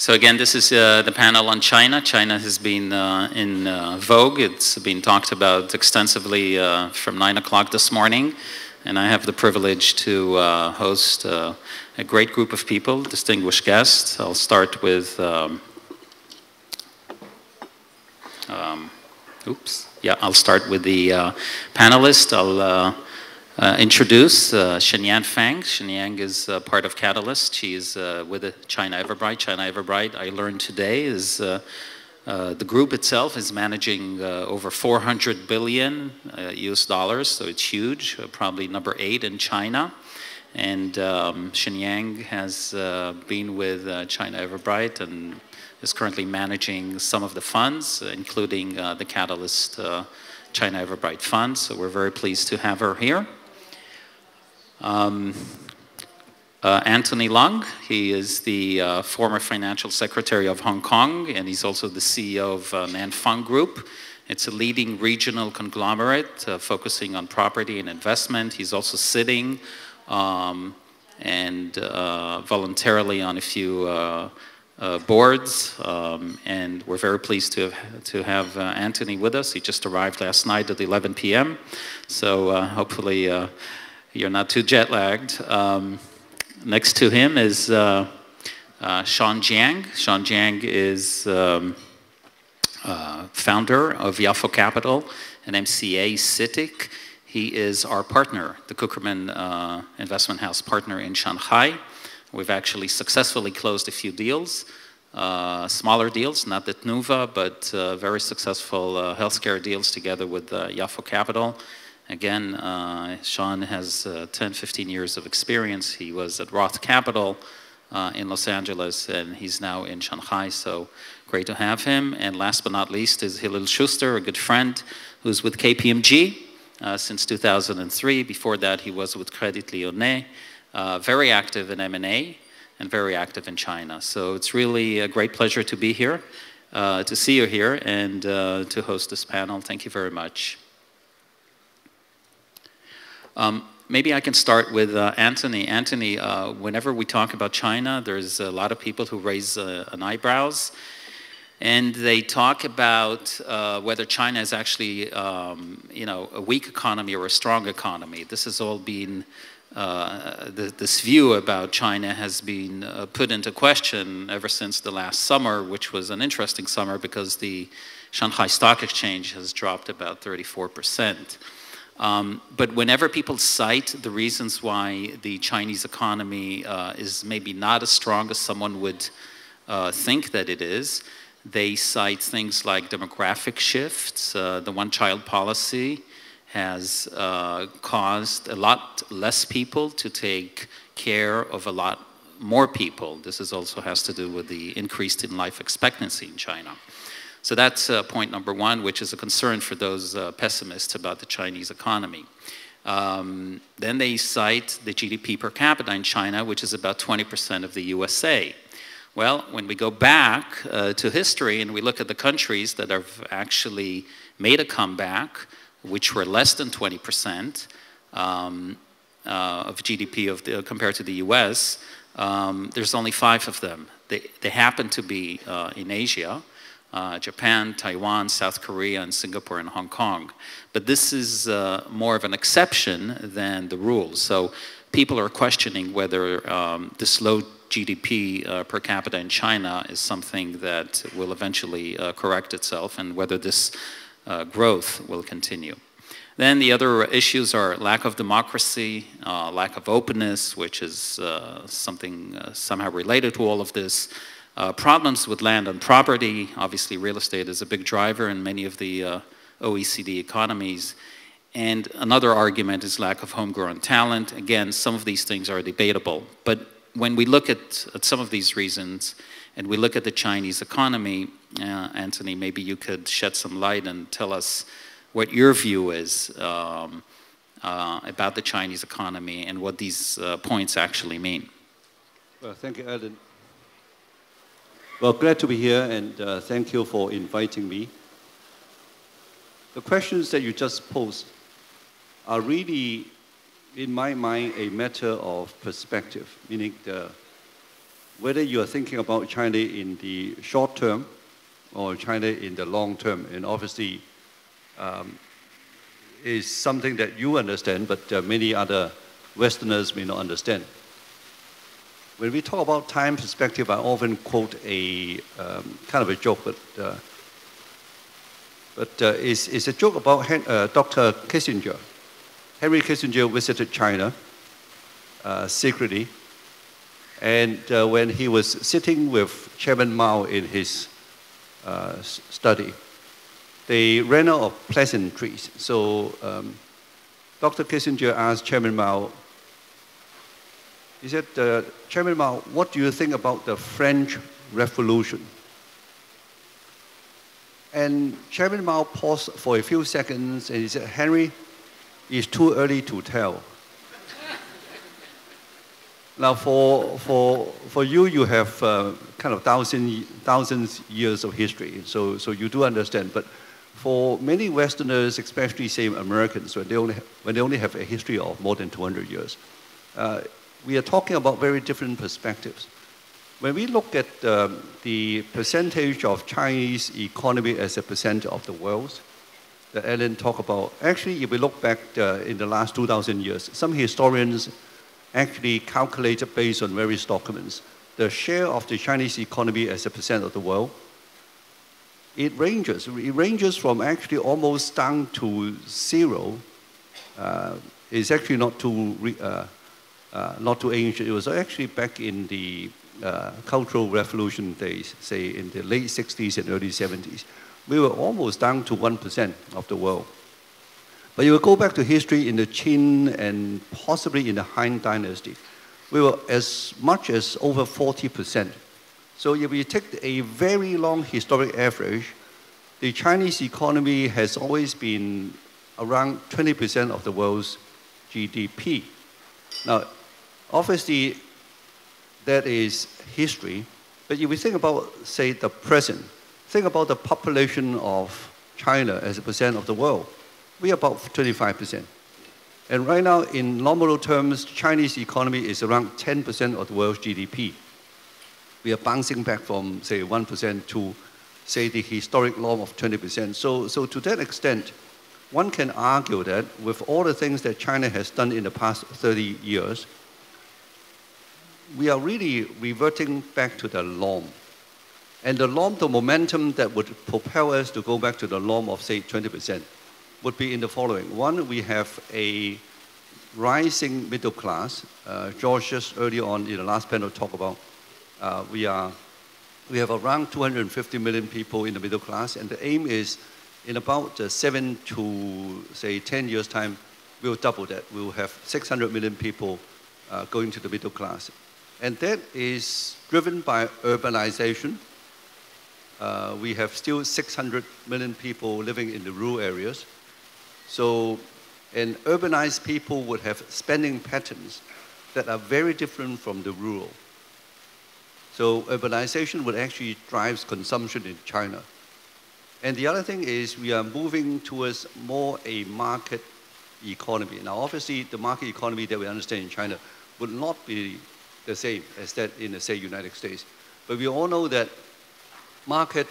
So again, this is the panel on China. China has been in vogue. It's been talked about extensively from 9 o'clock this morning. And I have the privilege to host a great group of people, distinguished guests. I'll start with, I'll start with the panelists. I'll introduce Shenyang Fang. Shenyang is part of Catalyst. She is with China Everbright. China Everbright, I learned today, is the group itself is managing over 400 billion US dollars, so it's huge, probably number 8 in China. And Shenyang has been with China Everbright and is currently managing some of the funds, including the Catalyst China Everbright Fund. So we're very pleased to have her here. Anthony Leung, he is the former financial secretary of Hong Kong, and he's also the CEO of Nanfang Group. It's a leading regional conglomerate focusing on property and investment. He's also sitting and voluntarily on a few boards, and we're very pleased to have Anthony with us. He just arrived last night at 11 p.m., so hopefully you're not too jet-lagged. Next to him is Sean Jiang. Sean Jiang is founder of Yafo Capital and MCA CITIC. He is our partner, the Cookerman Investment House partner in Shanghai. We've actually successfully closed a few deals, smaller deals, not that Nuva, but very successful healthcare deals together with Yafo Capital. Again, Sean has 10, 15 years of experience. He was at Roth Capital in Los Angeles, and he's now in Shanghai, so great to have him. And last but not least is Hillel Schuster, a good friend, who's with KPMG since 2003. Before that, he was with Credit Lyonnais, very active in M&A and very active in China. So it's really a great pleasure to be here, to see you here, and to host this panel. Thank you very much. Maybe I can start with Anthony. Anthony, whenever we talk about China, there's a lot of people who raise an eyebrows, and they talk about whether China is actually, you know, a weak economy or a strong economy. This has all been, this view about China has been put into question ever since the last summer, which was an interesting summer because the Shanghai Stock Exchange has dropped about 34%. But whenever people cite the reasons why the Chinese economy is maybe not as strong as someone would think that it is, they cite things like demographic shifts. The one-child policy has caused a lot less people to take care of a lot more people. This also has to do with the increase in life expectancy in China. So that's point number one, which is a concern for those pessimists about the Chinese economy. Then they cite the GDP per capita in China, which is about 20% of the USA. Well, when we go back to history and we look at the countries that have actually made a comeback, which were less than 20% of GDP compared to the US, there's only 5 of them. They happen to be in Asia. Japan, Taiwan, South Korea, and Singapore and Hong Kong. But this is more of an exception than the rule. So people are questioning whether this low GDP per capita in China is something that will eventually correct itself and whether this growth will continue. Then the other issues are lack of democracy, lack of openness, which is something somehow related to all of this. Problems with land and property. Obviously, real estate is a big driver in many of the OECD economies. And another argument is lack of homegrown talent. Again, some of these things are debatable. But when we look at some of these reasons, and we look at the Chinese economy, Anthony, maybe you could shed some light and tell us what your view is about the Chinese economy and what these points actually mean. Well, thank you, Alan. Well, glad to be here, and thank you for inviting me. The questions that you just posed are really, in my mind, a matter of perspective, meaning whether you are thinking about China in the short term or China in the long term, and obviously is something that you understand, but many other Westerners may not understand. When we talk about time perspective, I often quote a kind of a joke, but it's a joke about Dr. Kissinger. Henry Kissinger visited China secretly, and when he was sitting with Chairman Mao in his study, they ran out of pleasantries. So Dr. Kissinger asked Chairman Mao, he said, Chairman Mao, what do you think about the French Revolution? And Chairman Mao paused for a few seconds and he said, Henry, it's too early to tell. Now for you, you have kind of thousands years of history, so you do understand. But for many Westerners, especially say Americans, when they only have a history of more than 200 years, we are talking about very different perspectives. When we look at the percentage of Chinese economy as a percent of the world that Ellen talked about, actually, if we look back in the last 2,000 years, some historians actually calculated based on various documents the share of the Chinese economy as a percent of the world. It ranges from actually almost down to zero. It's actually not too ancient. It was actually back in the Cultural Revolution days, say in the late 60s and early 70s. We were almost down to 1% of the world. But you will go back to history in the Qin and possibly in the Han Dynasty, we were as much as over 40%. So if you take a very long historic average, the Chinese economy has always been around 20% of the world's GDP. Now, obviously, that is history, but if we think about, say, the present, think about the population of China as a percent of the world. We are about 25%. And right now, in nominal terms, Chinese economy is around 10% of the world's GDP. We are bouncing back from, say, 1% to, say, the historic norm of 20%. So to that extent, one can argue that with all the things that China has done in the past 30 years, we are really reverting back to the norm. And the norm, the momentum that would propel us to go back to the norm of, say, 20% would be in the following. One, we have a rising middle class. George just earlier on in the last panel talked about we have around 250 million people in the middle class, and the aim is in about 7 to, say, 10 years' time, we'll double that. We'll have 600 million people going to the middle class. And that is driven by urbanization. We have still 600 million people living in the rural areas. So, and urbanized people would have spending patterns that are very different from the rural. So urbanization would actually drive consumption in China. And the other thing is we are moving towards more a market economy. Now, obviously, the market economy that we understand in China would not be the same as that in, say, United States. But we all know that market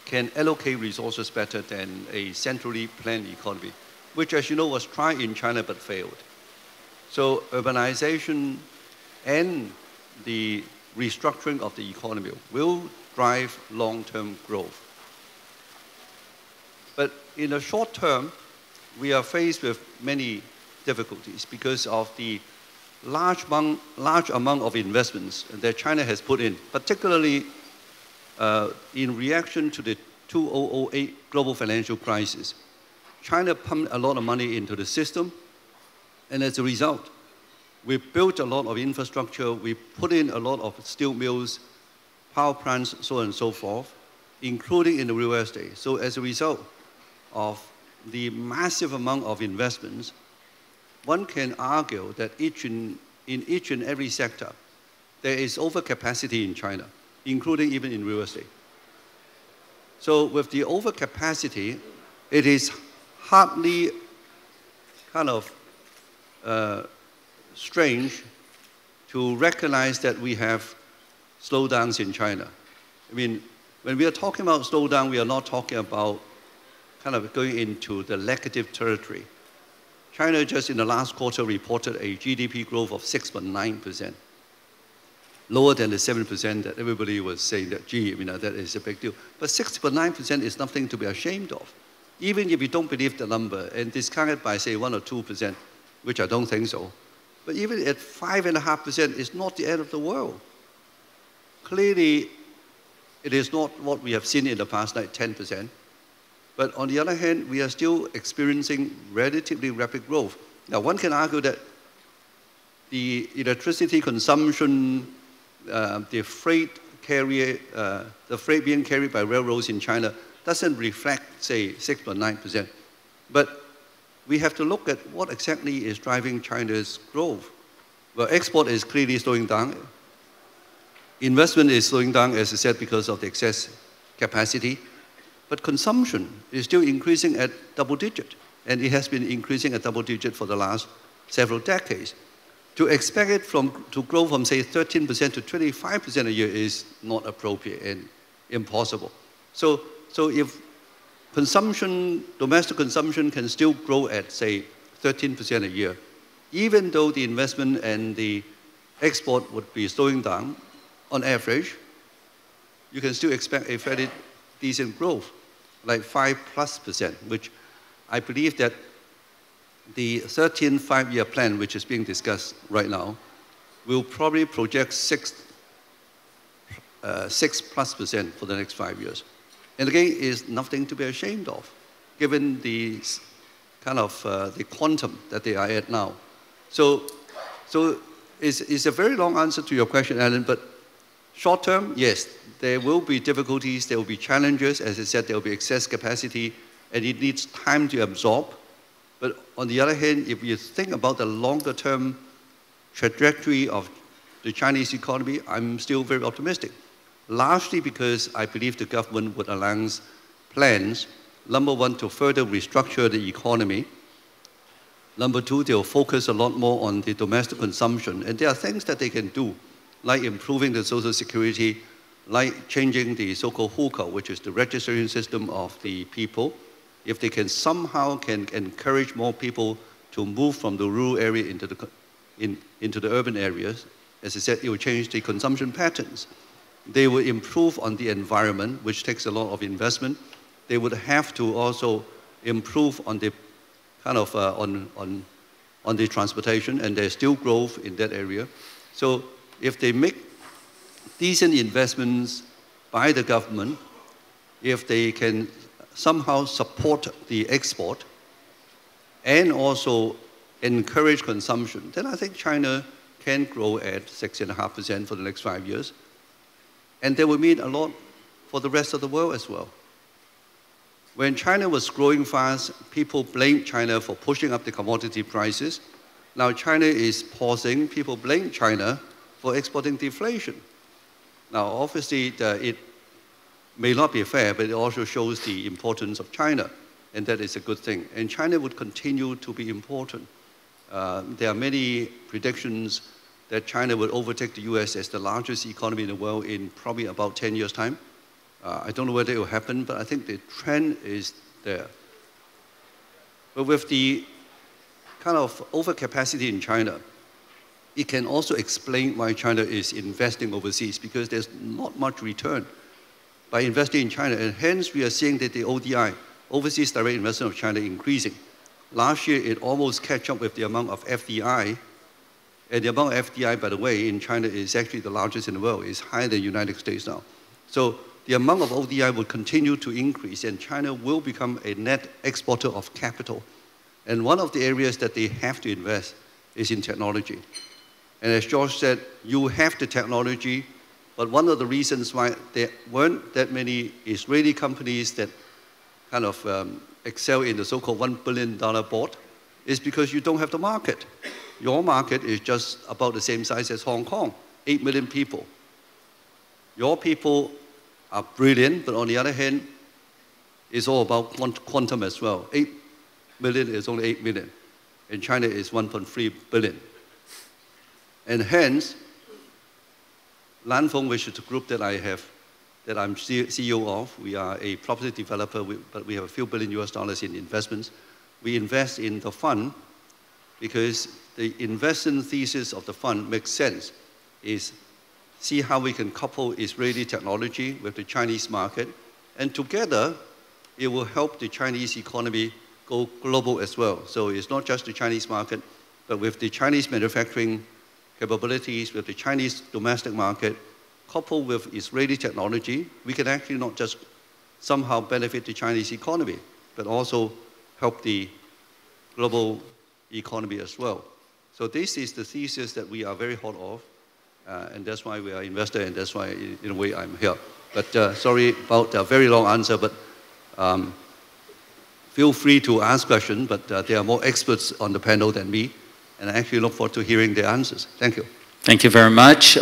can allocate resources better than a centrally planned economy, which, as you know, was tried in China but failed. So urbanization and the restructuring of the economy will drive long-term growth. But in the short term, we are faced with many difficulties because of the large amount of investments that China has put in, particularly in reaction to the 2008 global financial crisis. China pumped a lot of money into the system, and as a result, we built a lot of infrastructure, we put in a lot of steel mills, power plants, so on and so forth, including in the real estate. So as a result of the massive amount of investments, one can argue that in each and every sector, there is overcapacity in China, including even in real estate. So with the overcapacity, it is hardly kind of strange to recognize that we have slowdowns in China. I mean, when we are talking about slowdown, we are not talking about kind of going into the negative territory. China just in the last quarter reported a GDP growth of 6.9%, lower than the 7% that everybody was saying that, gee, that is a big deal. But 6.9% is nothing to be ashamed of. Even if you don't believe the number and discount it by, say, 1 or 2%, which I don't think so, but even at 5.5%, it's not the end of the world. Clearly, it is not what we have seen in the past, like 10%. But on the other hand, we are still experiencing relatively rapid growth. Now, one can argue that the electricity consumption, the freight being carried by railroads in China doesn't reflect, say, 6.9%. But we have to look at what exactly is driving China's growth. Well, export is clearly slowing down. Investment is slowing down, as I said, because of the excess capacity. But consumption is still increasing at double digit. And it has been increasing at double digit for the last several decades. To expect it to grow from, say, 13% to 25% a year is not appropriate and impossible. So if domestic consumption can still grow at, say, 13% a year, even though the investment and the export would be slowing down, on average, you can still expect a fairly decent growth, like 5+%, which I believe that the 13th five-year plan, which is being discussed right now, will probably project 6+% for the next 5 years. And again, is nothing to be ashamed of, given the kind of the quantum that they are at now. So it's a very long answer to your question, Alan, but short term, yes, there will be difficulties, there will be challenges. As I said, there will be excess capacity, and it needs time to absorb. But on the other hand, if you think about the longer term trajectory of the Chinese economy, I'm still very optimistic. Largely because I believe the government would announce plans, number one, to further restructure the economy. Number two, they'll focus a lot more on the domestic consumption. And there are things that they can do, like improving the social security, like changing the so-called hukou, which is the registration system of the people. If they can somehow encourage more people to move from the rural area into the urban areas, as I said, it will change the consumption patterns. They will improve on the environment, which takes a lot of investment. They would have to also improve on the kind of on the transportation, and there's still growth in that area. So if they make decent investments by the government, if they can somehow support the export and also encourage consumption, then I think China can grow at 6.5% for the next 5 years. And that will mean a lot for the rest of the world as well. When China was growing fast, people blamed China for pushing up the commodity prices. Now China is pausing, people blame China for exporting deflation. Now obviously it may not be fair, but it also shows the importance of China, and that is a good thing. And China would continue to be important. There are many predictions that China would overtake the US as the largest economy in the world in probably about 10 years' time. I don't know whether it will happen, but I think the trend is there. But with the kind of overcapacity in China, it can also explain why China is investing overseas, because there's not much return by investing in China. And hence, we are seeing that the ODI, overseas direct investment of China, increasing. Last year, it almost catch up with the amount of FDI. And the amount of FDI, by the way, in China is actually the largest in the world. It's higher than the United States now. So the amount of ODI will continue to increase, and China will become a net exporter of capital. And one of the areas that they have to invest is in technology. And as George said, you have the technology, but one of the reasons why there weren't that many Israeli companies that kind of excel in the so-called $1 billion board is because you don't have the market. Your market is just about the same size as Hong Kong, 8 million people. Your people are brilliant, but on the other hand, it's all about quantum as well. 8 million is only 8 million, and China is 1.3 billion. And hence, Lanfeng, which is the group that that I'm CEO of, we are a property developer, but we have a few billion US dollars in investments. We invest in the fund because the investment thesis of the fund makes sense, is see how we can couple Israeli technology with the Chinese market, and together it will help the Chinese economy go global as well. So it's not just the Chinese market, but with the Chinese manufacturing capabilities, with the Chinese domestic market, coupled with Israeli technology, we can actually not just somehow benefit the Chinese economy, but also help the global economy as well. So this is the thesis that we are very hot of, and that's why we are investor, and that's why, in a way, I'm here. But sorry about a very long answer, but feel free to ask questions, but there are more experts on the panel than me, and I actually look forward to hearing their answers. Thank you. Thank you very much.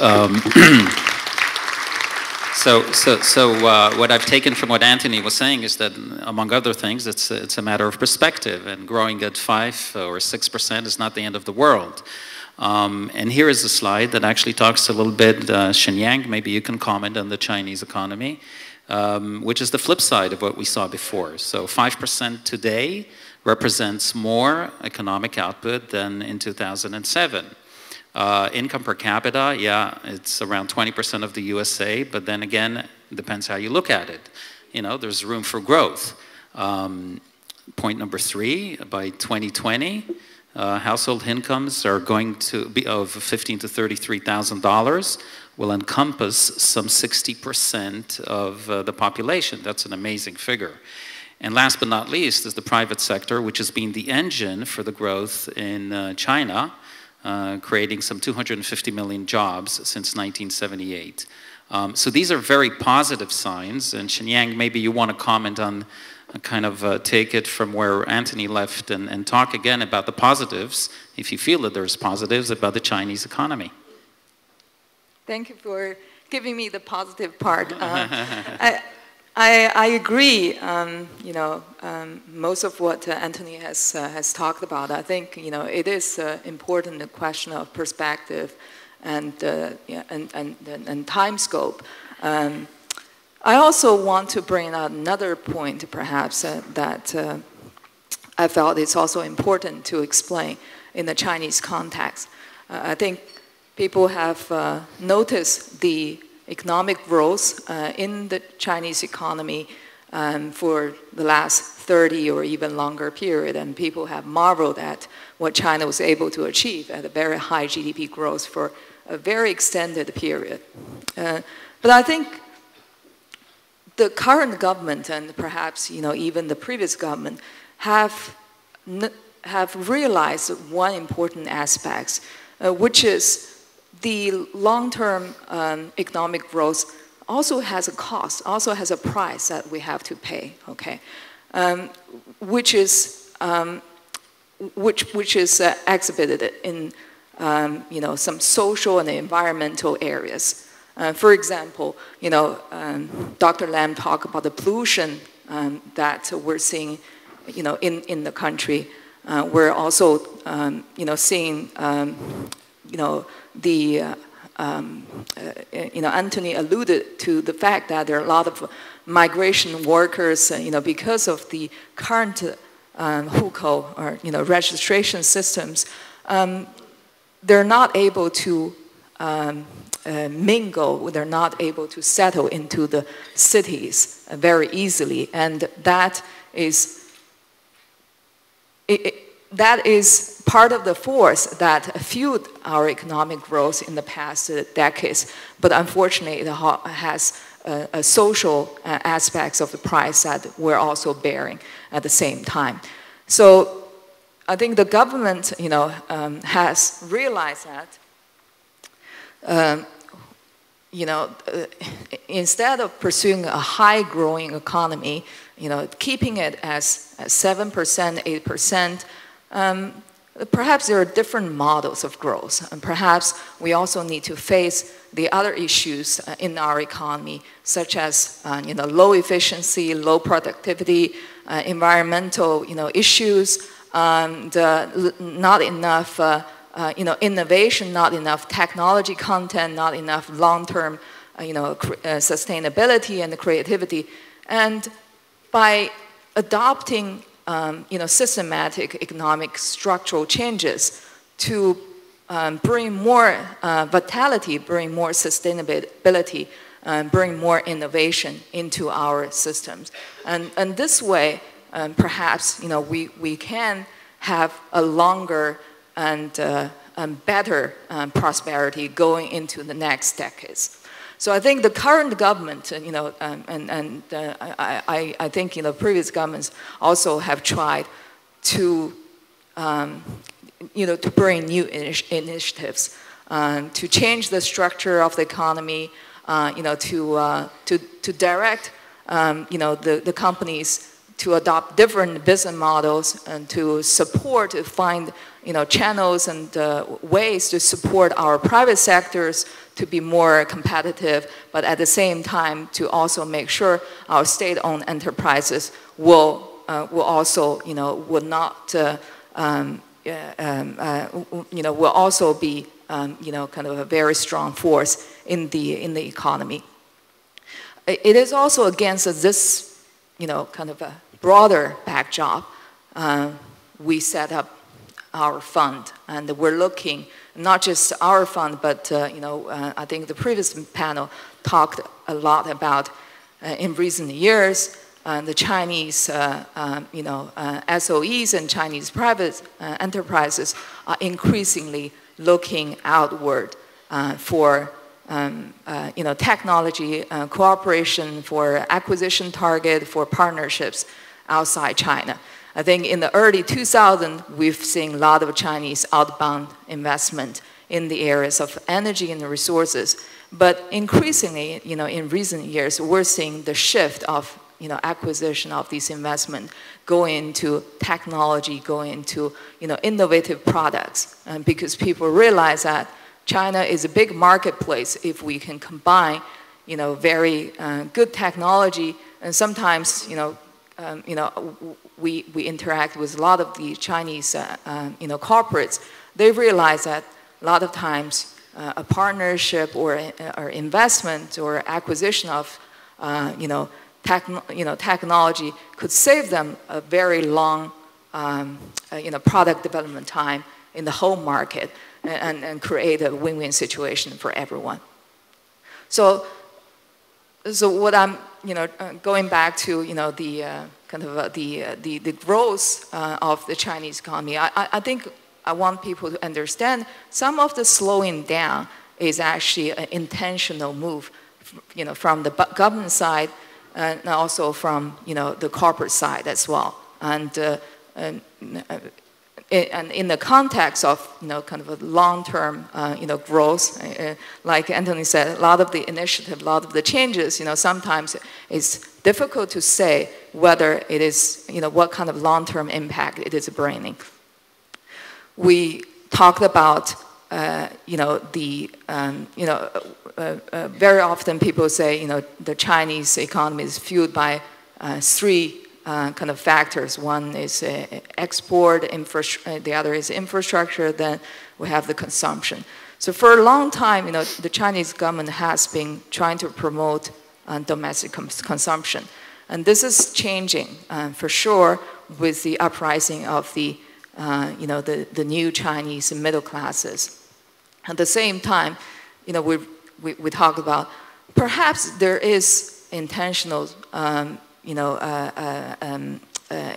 What I've taken from what Anthony was saying is that, among other things, it's a matter of perspective, and growing at 5 or 6% is not the end of the world. And here is a slide that actually talks a little bit, Shenyang, maybe you can comment on the Chinese economy, which is the flip side of what we saw before. So 5% today represents more economic output than in 2007. Income per capita, yeah, it's around 20% of the USA, but then again, it depends how you look at it. You know, there's room for growth. Point number 3, by 2020, household incomes are going to be of $15,000 to $33,000, will encompass some 60% of the population. That's an amazing figure. And last but not least is the private sector, which has been the engine for the growth in China, creating some 250 million jobs since 1978. So these are very positive signs, and Shenyang, maybe you want to comment on, kind of take it from where Anthony left and talk again about the positives, if you feel that there's positives about the Chinese economy. Thank you for giving me the positive part. I agree, you know, most of what Anthony has talked about. I think, you know, it is important, a question of perspective and, yeah, and time scope. I also want to bring out another point, perhaps, that I felt it's also important to explain in the Chinese context. I think people have noticed the economic growth in the Chinese economy for the last 30 or even longer period, and people have marveled at what China was able to achieve at a very high GDP growth for a very extended period. But I think the current government, and perhaps, you know, even the previous government, have realized one important aspect, which is the long-term economic growth also has a cost, also has a price that we have to pay, okay? Which is exhibited in you know, some social and environmental areas. For example, you know, Dr. Lam talked about the pollution that we're seeing, you know, in the country. We're also, you know, seeing, you know, you know, Anthony alluded to the fact that there are a lot of migration workers, you know, because of the current hukou, or, you know, registration systems, they're not able to mingle, they're not able to settle into the cities very easily, and that is that is part of the force that fueled our economic growth in the past decades. But unfortunately, it has social aspects of the price that we're also bearing at the same time. So I think the government, you know, has realized that, you know, instead of pursuing a high-growing economy, you know, keeping it as 7%, 8%, perhaps there are different models of growth, and perhaps we also need to face the other issues in our economy, such as you know, low efficiency, low productivity, environmental, you know, issues, and not enough innovation, not enough technology content, not enough long-term, sustainability and creativity. And by adopting, systematic economic structural changes to bring more vitality, bring more sustainability, bring more innovation into our systems. And this way, perhaps, we can have a longer and better prosperity going into the next decades. So I think the current government, I think previous governments also have tried to, to bring new initiatives, to change the structure of the economy, to direct, the companies to adopt different business models and to support, to find, channels and ways to support our private sectors to be more competitive, but at the same time to also make sure our state-owned enterprises will also, will not, will also be, kind of a very strong force in the economy. It is also against this, kind of a broader backdrop. We set up our fund, and we're looking not just our fund, but I think the previous panel talked a lot about in recent years the Chinese SOEs and Chinese private enterprises are increasingly looking outward for technology cooperation, for acquisition target, for partnerships outside China. I think in the early 2000s, we've seen a lot of Chinese outbound investment in the areas of energy and resources. But increasingly, in recent years, we're seeing the shift of, acquisition of these investment going into technology, going into, innovative products. Because people realize that China is a big marketplace if we can combine, very good technology, and sometimes, we interact with a lot of the Chinese, corporates. They realize that a lot of times a partnership or investment or acquisition of, technology could save them a very long, product development time in the whole market and create a win-win situation for everyone. So what I'm, going back to, the kind of the growth of the Chinese economy, I think I want people to understand some of the slowing down is actually an intentional move, from the government side and also from, the corporate side as well. And in the context of, kind of a long-term, growth, like Anthony said, a lot of the initiative, a lot of the changes, sometimes it's difficult to say whether it is, what kind of long-term impact it is bringing. We talked about, very often people say, the Chinese economy is fueled by three kind of factors. One is export, the other is infrastructure, then we have the consumption. So for a long time, the Chinese government has been trying to promote domestic consumption. And this is changing for sure with the uprising of the, the new Chinese middle classes. At the same time, we talk about perhaps there is intentional,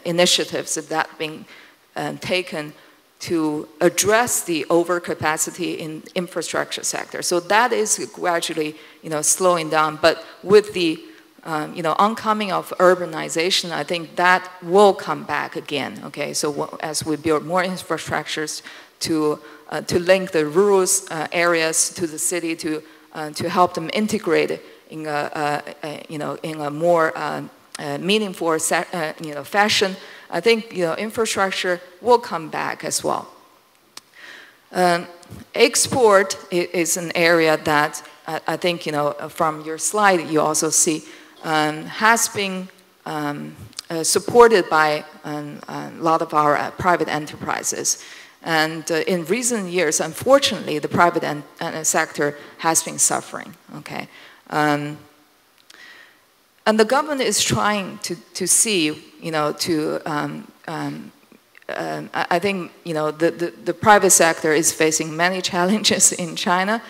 initiatives that are being taken to address the overcapacity in infrastructure sector. So that is gradually, slowing down. But with the, oncoming of urbanization, I think that will come back again. Okay, so as we build more infrastructures to link the rural areas to the city, to help them integrate in a, in a more meaningful, fashion, I think, infrastructure will come back as well. Export is an area that I think, from your slide, you also see has been supported by a lot of our private enterprises. And in recent years, unfortunately, the private sector has been suffering, okay? And the government is trying to see, you know, I think, you know, the private sector is facing many challenges in China,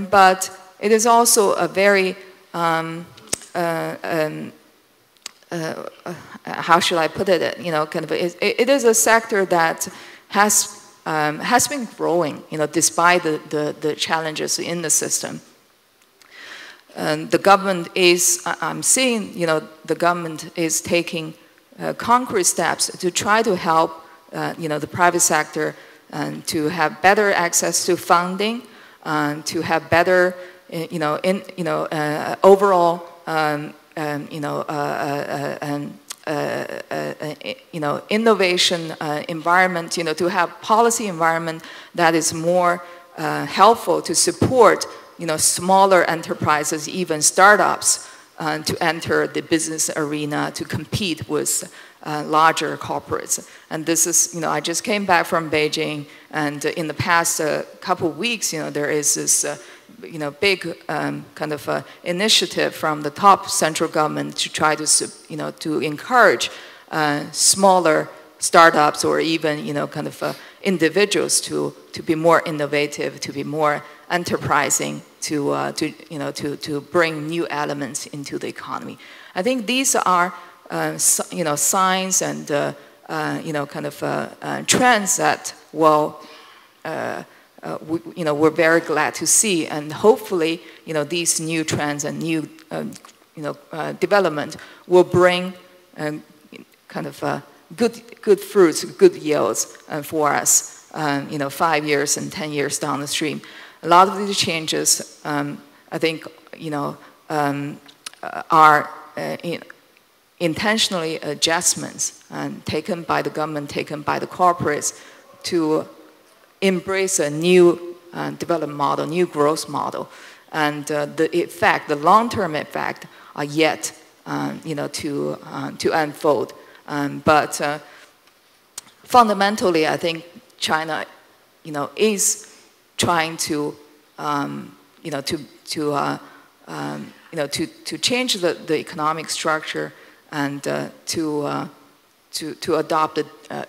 but it is also a very, how should I put it, you know, kind of, it is a sector that has been growing, you know, despite the challenges in the system. And the government is, I'm seeing, you know, the government is taking concrete steps to try to help, you know, the private sector to have better access to funding, to have better, you know, overall, you know, innovation environment, you know, to have policy environment that is more helpful to support, you know, smaller enterprises, even startups, to enter the business arena to compete with larger corporates. And this is, you know, I just came back from Beijing, and in the past couple of weeks, you know, there is this, you know, big kind of initiative from the top central government to try to, you know, to encourage smaller startups or even, you know, kind of individuals to be more innovative, to be more enterprising, to you know, to bring new elements into the economy. I think these are you know, signs and you know, kind of trends that will you know, we're very glad to see, and hopefully, you know, these new trends and new you know, development will bring kind of good fruits, good yields for us, you know, 5 years and 10 years down the stream. A lot of these changes, I think, you know, are intentionally adjustments taken by the government, taken by the corporates to embrace a new development model, new growth model. And the effect, the long-term effect, are yet, you know, to unfold. But fundamentally, I think China, you know, is trying to, you know, you know, to change the economic structure and to adopt a,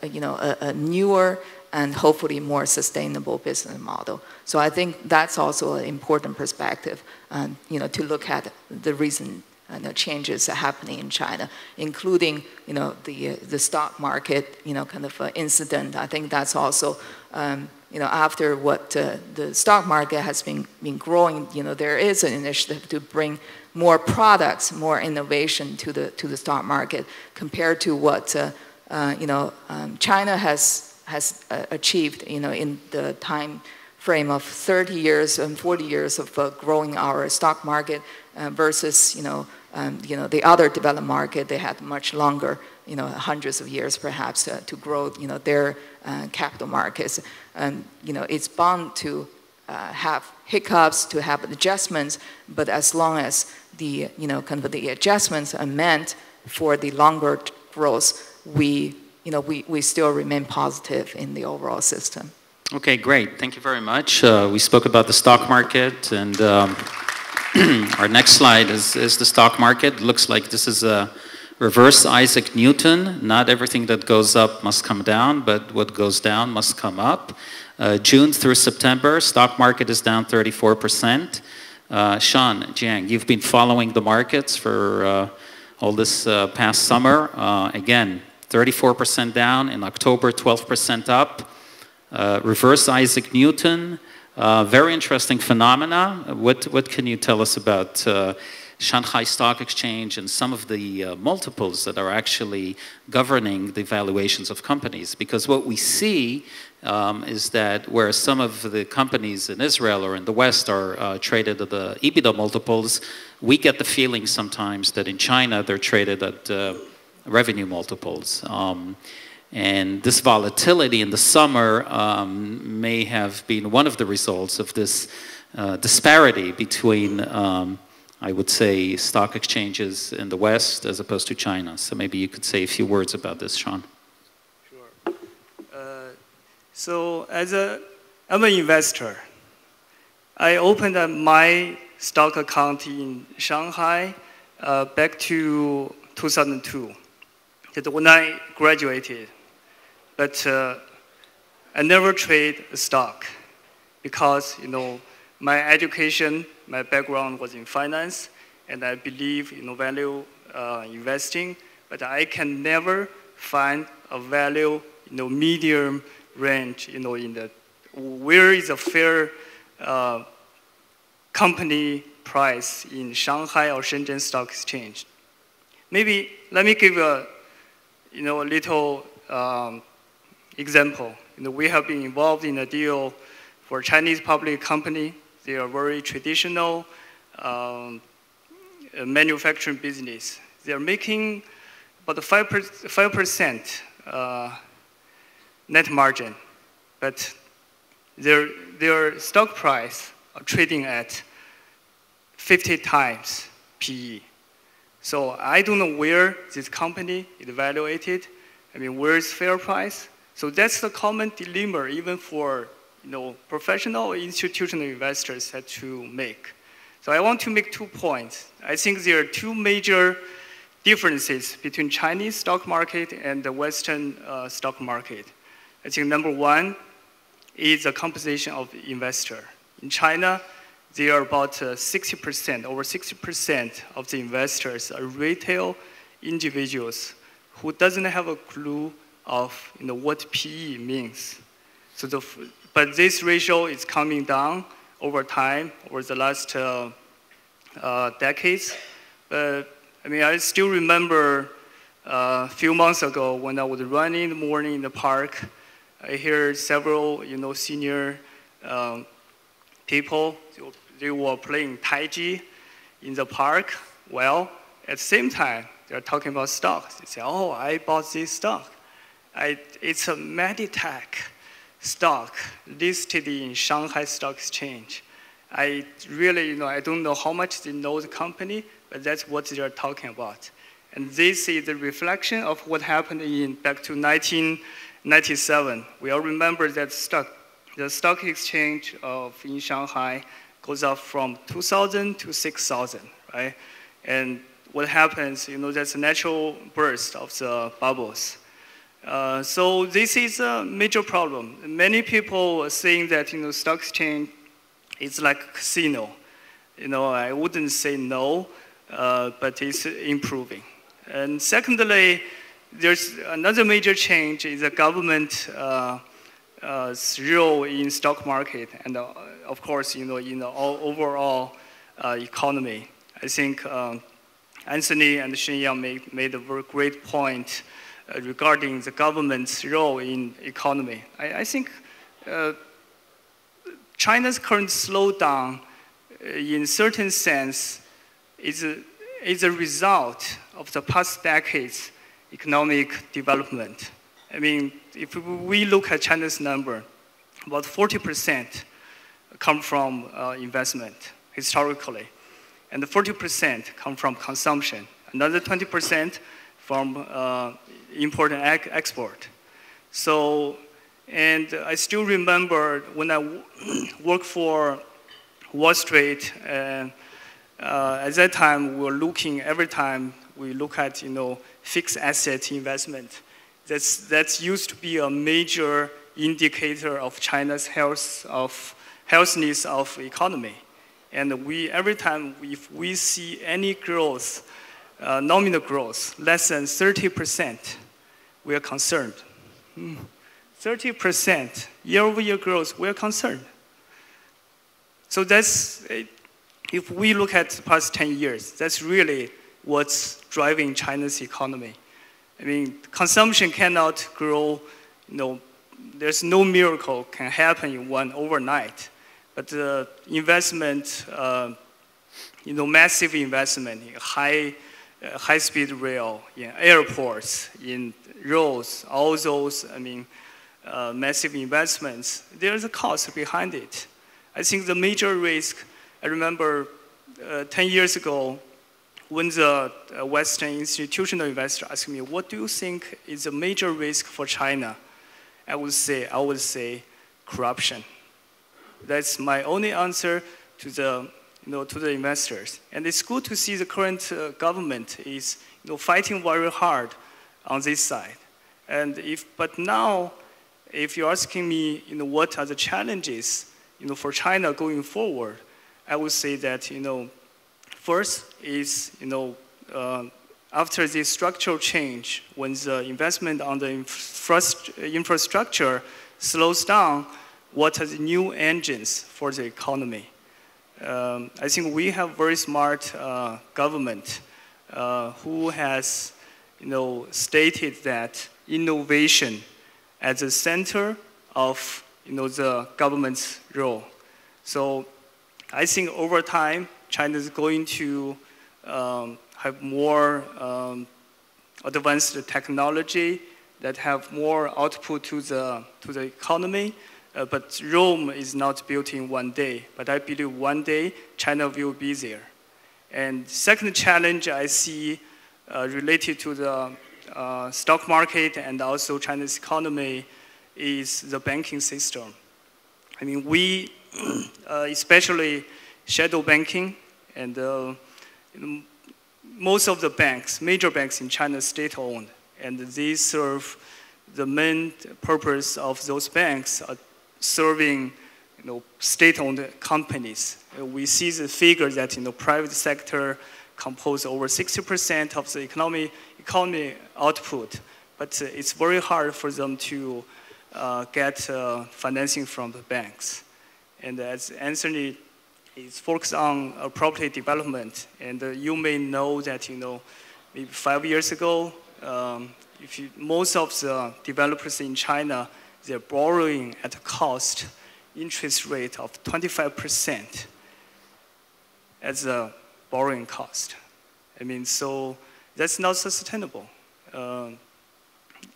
you know, a newer and hopefully more sustainable business model. So I think that's also an important perspective, you know, to look at the recent changes happening in China, including, you know, the stock market, you know, kind of incident. I think that's also, you know, after what the stock market has been growing, you know, there is an initiative to bring more products, more innovation to the stock market compared to what, you know, China has achieved, you know, in the time frame of 30 years and 40 years of growing our stock market versus, you know, the other developed market. They had much longer, you know, hundreds of years perhaps to grow, you know, their capital markets. And, you know, it's bound to have hiccups, to have adjustments, but as long as the, you know, kind of the adjustments are meant for the longer growth, we, you know, we still remain positive in the overall system. Okay, great. Thank you very much. We spoke about the stock market, and our next slide is the stock market. Looks like this is a reverse Isaac Newton. Not everything that goes up must come down, but what goes down must come up. June through September, stock market is down 34%. Sean, Jiang, you've been following the markets for all this past summer. Again, 34% down. In October, 12% up. Reverse Isaac Newton. Very interesting phenomena. What can you tell us about Shanghai Stock Exchange and some of the multiples that are actually governing the valuations of companies? Because what we see is that whereas some of the companies in Israel or in the West are traded at the EBITDA multiples, we get the feeling sometimes that in China they're traded at revenue multiples. And this volatility in the summer may have been one of the results of this disparity between, I would say, stock exchanges in the West as opposed to China. So maybe you could say a few words about this, Sean. Sure. So I'm an investor. I opened my stock account in Shanghai back to 2002. That's when I graduated. But I never trade a stock because, my education, my background was in finance, and I believe in value investing, but I can never find a value, medium range, where is a fair company price in Shanghai or Shenzhen Stock Exchange. Maybe let me give a little example. We have been involved in a deal for a Chinese public company. They are very traditional manufacturing business. They are making about 5% net margin, but their stock price are trading at 50 times PE. So I don't know where this company is evaluated. Where is fair price? So that's the common dilemma even for professional or institutional investors had to make. So I want to make 2 points. I think there are 2 major differences between Chinese stock market and the Western stock market. I think number 1 is the composition of investor. In China, there are about 60%, over 60% of the investors are retail individuals who doesn't have a clue of what PE means. So but this ratio is coming down over time, over the last decades. But I still remember a few months ago when I was running in the morning in the park, I hear several senior people, they were playing Tai Chi in the park. Well, at the same time, they're talking about stocks. They say, oh, I bought this stock. It's a Meditech stock listed in Shanghai Stock Exchange. I really, I don't know how much they know the company, but that's what they're talking about. And this is the reflection of what happened back to 1997. We all remember that the stock exchange in Shanghai goes up from 2,000 to 6,000, right? And what happens, that's a natural burst of the bubbles. So this is a major problem. Many people are saying that stock exchange is like a casino. I wouldn't say no, but it's improving. And secondly, there's another major change is the government role in stock market and of course in the overall economy. I think Anthony and Shenyang made a very great point regarding the government's role in economy. I think China's current slowdown, in certain sense, is a result of the past decades' economic development. If we look at China's number, about 40% come from investment historically, and 40% come from consumption. Another 20% from import and export. So, and I still remember when I worked for Wall Street, and at that time we were looking, every time we look at fixed asset investment, that's used to be a major indicator of China's healthiness of economy. And every time if we see any growth, nominal growth, less than 30%, we are concerned. 30% year-over-year growth, we are concerned. So that's, if we look at the past 10 years, that's really what's driving China's economy. Consumption cannot grow, there's no miracle can happen in one overnight. But the investment, massive investment in high-speed rail, in airports, in roads, all those, massive investments, there's a cost behind it. I think the major risk, I remember 10 years ago, when the Western institutional investor asked me, what do you think is a major risk for China? I would say corruption. That's my only answer to the, to the investors. And it's good to see the current government is, fighting very hard on this side. And but now, if you're asking me, what are the challenges, for China going forward, I would say that, first is, after the structural change, when the investment on the infrastructure slows down, what are the new engines for the economy? I think we have very smart government who has, stated that innovation at the center of, the government's role. So I think over time, China is going to have more advanced technology that have more output to the economy. But Rome is not built in one day. But I believe one day China will be there. And second challenge I see related to the stock market and also China's economy is the banking system. I mean, we, especially shadow banking, and most of the banks, major banks in China, state-owned, and they serve the main purpose of those banks are serving, state-owned companies. We see the figure that private sector compose over 60% of the economy output, but it's very hard for them to get financing from the banks. And as Anthony is focused on property development, and you may know that maybe 5 years ago, most of the developers in China, they're borrowing at a cost interest rate of 25% as a borrowing cost. I mean, so that's not sustainable.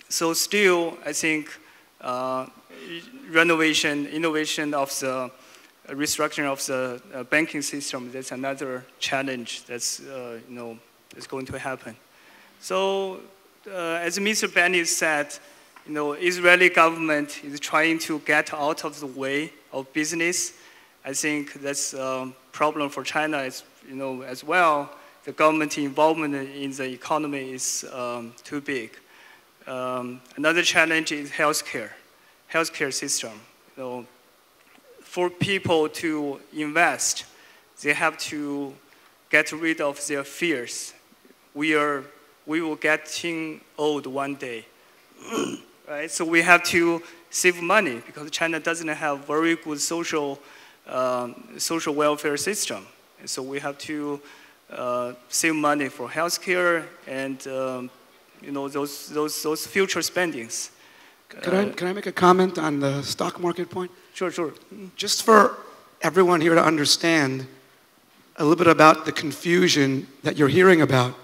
So still, I think innovation of the restructuring of the banking system, that's another challenge that's, is going to happen. So as Mr. Benny said, Israeli government is trying to get out of the way of business. I think that's a problem for China as well. The government involvement in the economy is too big. Another challenge is healthcare system. For people to invest, they have to get rid of their fears. We will getting old one day. Right? So we have to save money because China doesn't have very good social welfare system. And so we have to save money for healthcare and those future spendings. Can I make a comment on the stock market point? Sure. Just for everyone here to understand a little bit about the confusion that you're hearing about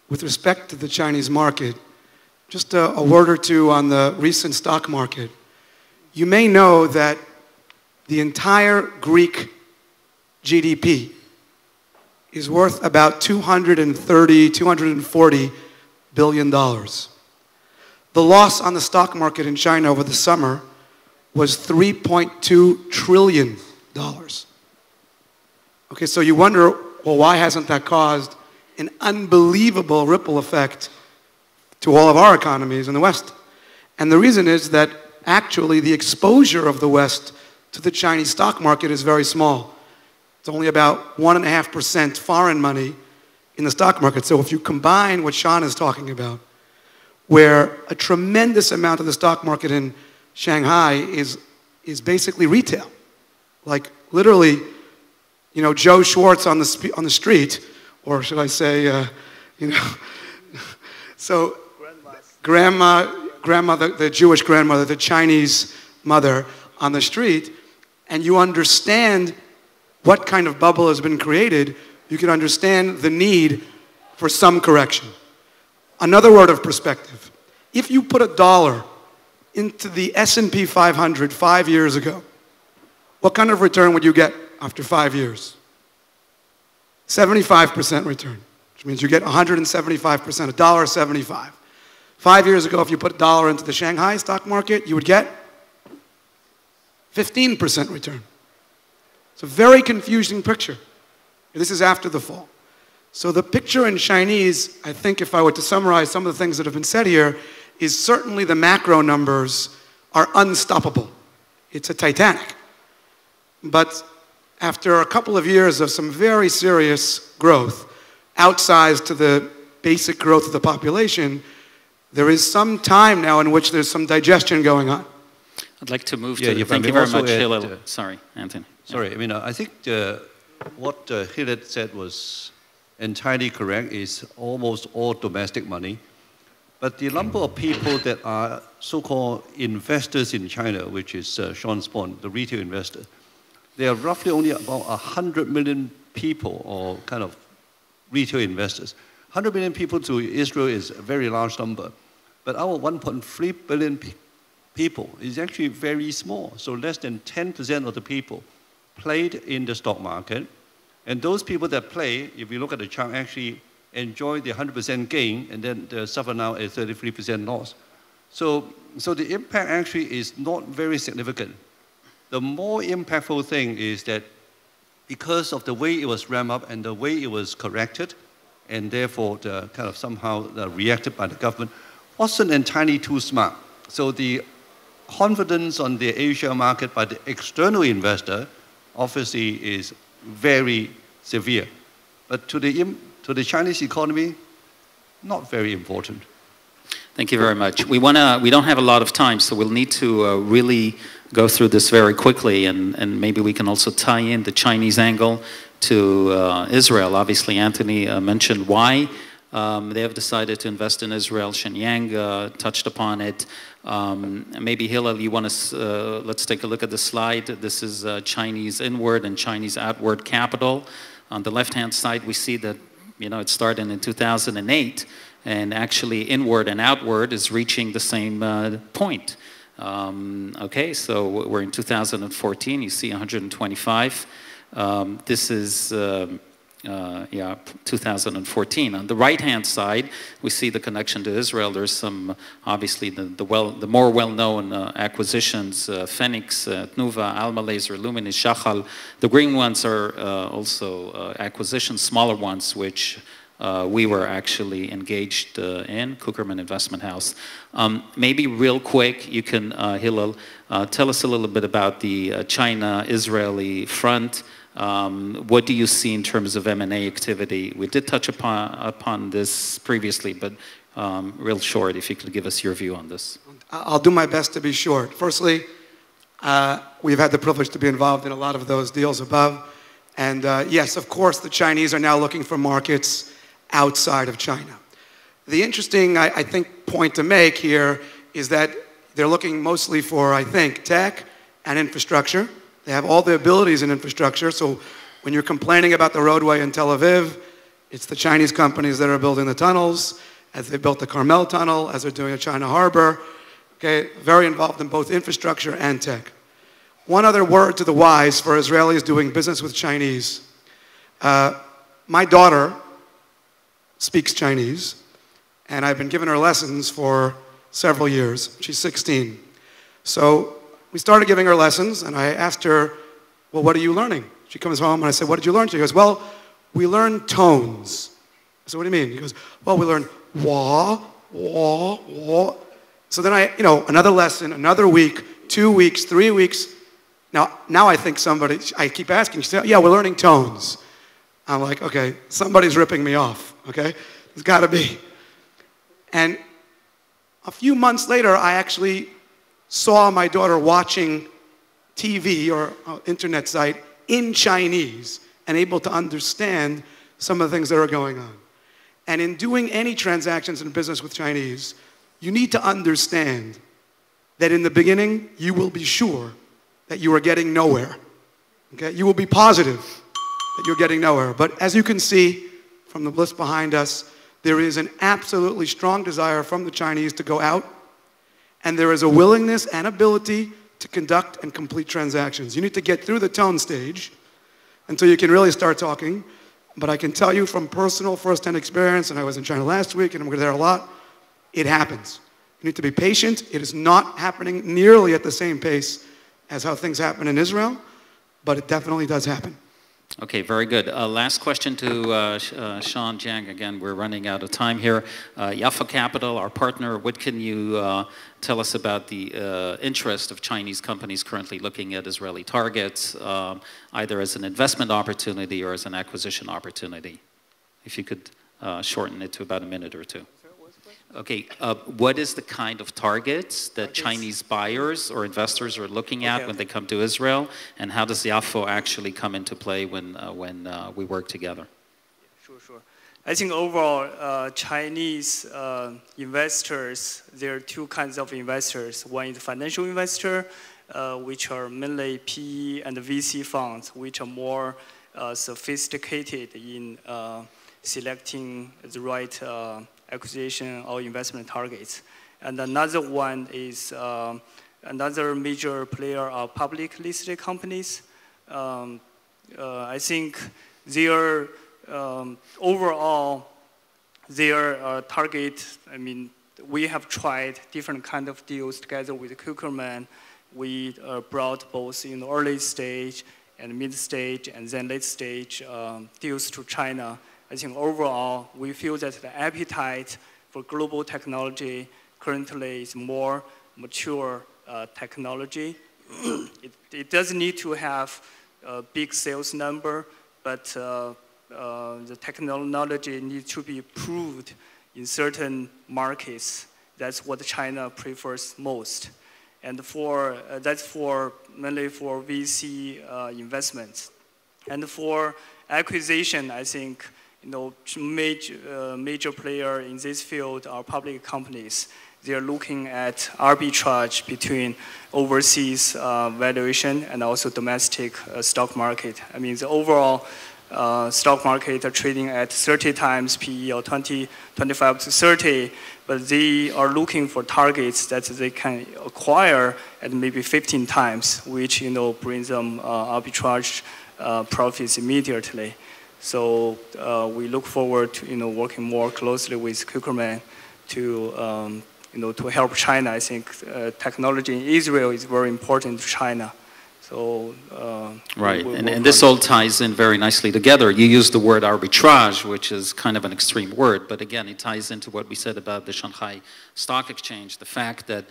with respect to the Chinese market. Just a word or two on the recent stock market. You may know that the entire Greek GDP is worth about $240 billion. The loss on the stock market in China over the summer was $3.2 trillion. Okay, so you wonder, well, why hasn't that caused an unbelievable ripple effect to all of our economies in the West? And the reason is that actually the exposure of the West to the Chinese stock market is very small. It's only about 1.5% foreign money in the stock market. So if you combine what Sean is talking about, where a tremendous amount of the stock market in Shanghai is basically retail. Like literally, Joe Schwartz on the street, or should I say, so grandmother, the Jewish grandmother, the Chinese mother on the street, and you understand what kind of bubble has been created, you can understand the need for some correction. Another word of perspective. If you put $1 into the S&P 500 5 years ago, what kind of return would you get after 5 years? 75% return, which means you get 175%, $1.75. 5 years ago, if you put $1 into the Shanghai stock market, you would get 15% return. It's a very confusing picture. This is after the fall. So the picture in Chinese, I think if I were to summarize some of the things that have been said here, is certainly the macro numbers are unstoppable. It's a Titanic. But after a couple of years of some very serious growth, outsized to the basic growth of the population, there is some time now in which there's some digestion going on. I'd like to move to... Thank you very much, Hillel. Sorry, Anthony. Sorry, I mean, I think what Hillel said was entirely correct. It's almost all domestic money. But the number of people that are so-called investors in China, which is Sean's point, the retail investor, there are roughly only about 100 million people, or kind of retail investors. 100 million people to Israel is a very large number. But our 1.3 billion people is actually very small. So less than 10% of the people played in the stock market. And those people that play, if you look at the chart, actually enjoy the 100% gain, and then they suffer now a 33% loss. So the impact actually is not very significant. The more impactful thing is that because of the way it was ramped up and the way it was corrected, and therefore the kind of somehow reacted by the government, wasn't entirely too smart. So the confidence on the Asia market by the external investor obviously is very severe. But to the Chinese economy, not very important. Thank you very much. We don't have a lot of time, so we'll need to really go through this very quickly, and maybe we can also tie in the Chinese angle to Israel. Obviously, Anthony mentioned why they have decided to invest in Israel. Shenyang touched upon it. Maybe Hillel, you want to, let's take a look at the slide. This is Chinese inward and Chinese outward capital. On the left-hand side, we see that, you know, it started in 2008, and actually inward and outward is reaching the same point. Okay, so we're in 2014, you see 125. This is, 2014. On the right-hand side, we see the connection to Israel. There's some, obviously, the more well-known acquisitions, Phoenix, Tnuva, Alma Laser, Luminis, Shachal. The green ones are also acquisitions, smaller ones, which we were actually engaged in, Cookerman Investment House. Maybe real quick, you can, Hillel, tell us a little bit about the China-Israeli front. What do you see in terms of M&A activity? We did touch upon this previously, but real short, if you could give us your view on this. I'll do my best to be short. Firstly, we've had the privilege to be involved in a lot of those deals above. And yes, of course, the Chinese are now looking for markets outside of China. The interesting, I think, point to make here is that they're looking mostly for, I think, tech and infrastructure. They have all the abilities in infrastructure. So when you're complaining about the roadway in Tel Aviv, it's the Chinese companies that are building the tunnels, as they built the Carmel Tunnel, as they're doing at China Harbor. Okay, very involved in both infrastructure and tech. One other word to the wise for Israelis doing business with Chinese. My daughter speaks Chinese, and I've been giving her lessons for several years. She's 16. So we started giving her lessons, and I asked her, well, what are you learning? She comes home, and I said, what did you learn? She goes, well, we learn tones. I said, what do you mean? He goes, well, we learn wah, wah, wah. So then another lesson, another week, 2 weeks, 3 weeks. Now I think I keep asking, she said, yeah, we're learning tones. I'm like, okay, somebody's ripping me off, okay? There's got to be. And a few months later, I actually saw my daughter watching TV or internet site in Chinese and able to understand some of the things that are going on. And in doing any transactions in business with Chinese, you need to understand that in the beginning, you will be sure that you are getting nowhere. Okay? You will be positive that you're getting nowhere. But as you can see from the list behind us, there is an absolutely strong desire from the Chinese to go out, and there is a willingness and ability to conduct and complete transactions. You need to get through the tone stage until you can really start talking. But I can tell you from personal first-hand experience, and I was in China last week, and I'm there a lot, it happens. You need to be patient. It is not happening nearly at the same pace as how things happen in Israel, but it definitely does happen. Okay, very good. Last question to Sean Jiang. Again, we're running out of time here. Yafa Capital, our partner, what can you tell us about the interest of Chinese companies currently looking at Israeli targets, either as an investment opportunity or as an acquisition opportunity? If you could shorten it to about a minute or two. Okay, what is the kind of targets that Chinese buyers or investors are looking at when they come to Israel, and how does Yafo actually come into play when we work together? Sure. I think overall, Chinese investors, there are two kinds of investors. One is financial investor, which are mainly PE and VC funds, which are more sophisticated in selecting the right acquisition or investment targets. And another one is another major player are public listed companies. I think their overall, their target, I mean, we have tried different kind of deals together with Kuckerman. We brought both in the early stage and mid stage and then late stage deals to China. I think overall, we feel that the appetite for global technology currently is more mature technology. It doesn't need to have a big sales number, but the technology needs to be proved in certain markets. That's what China prefers most. And that's mainly for VC investments. And for acquisition, I think major player in this field are public companies. They are looking at arbitrage between overseas valuation and also domestic stock market. I mean, the overall stock market are trading at 30 times PE or 25 to 30, but they are looking for targets that they can acquire at maybe 15 times, which brings them arbitrage profits immediately. So we look forward to working more closely with Kuckerman to to help China. I think technology in Israel is very important to China. So right, and this all ties in very nicely together. You used the word arbitrage, which is kind of an extreme word, but again, it ties into what we said about the Shanghai Stock Exchange. The fact that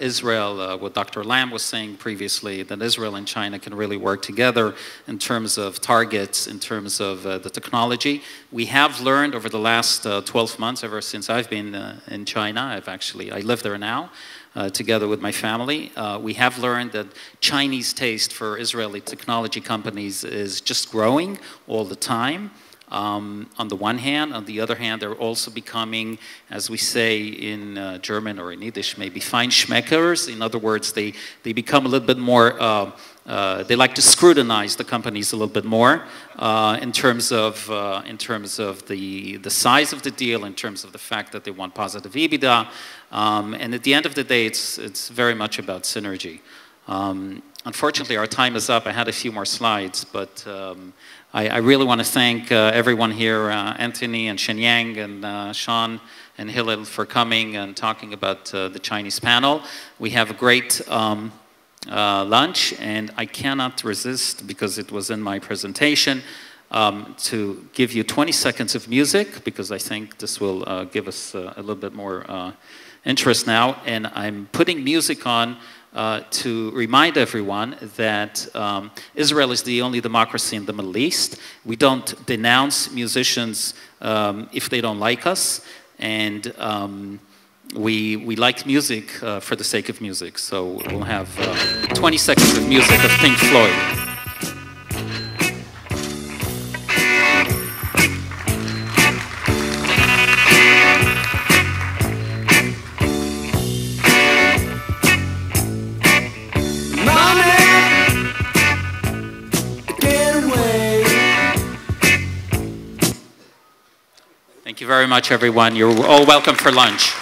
Israel, what Dr. Lam was saying previously, that Israel and China can really work together in terms of targets, in terms of the technology. We have learned over the last 12 months, ever since I've been in China, I live there now. Together with my family, we have learned that Chinese taste for Israeli technology companies is just growing all the time. On the one hand, on the other hand, they're also becoming, as we say in German or in Yiddish, maybe Feinschmeckers. In other words, they become a little bit more, they like to scrutinize the companies a little bit more in terms of the size of the deal, in terms of the fact that they want positive EBITDA. And at the end of the day, it's very much about synergy. Unfortunately, our time is up. I had a few more slides, but I really want to thank everyone here, Anthony and Shenyang and Sean and Hillel for coming and talking about the Chinese panel. We have a great lunch, and I cannot resist, because it was in my presentation, to give you 20 seconds of music, because I think this will give us a little bit more interest now. And I'm putting music on to remind everyone that Israel is the only democracy in the Middle East. We don't denounce musicians if they don't like us, and we like music for the sake of music. So we'll have 20 seconds of music of Pink Floyd. Thank you very much, everyone. You're all welcome for lunch.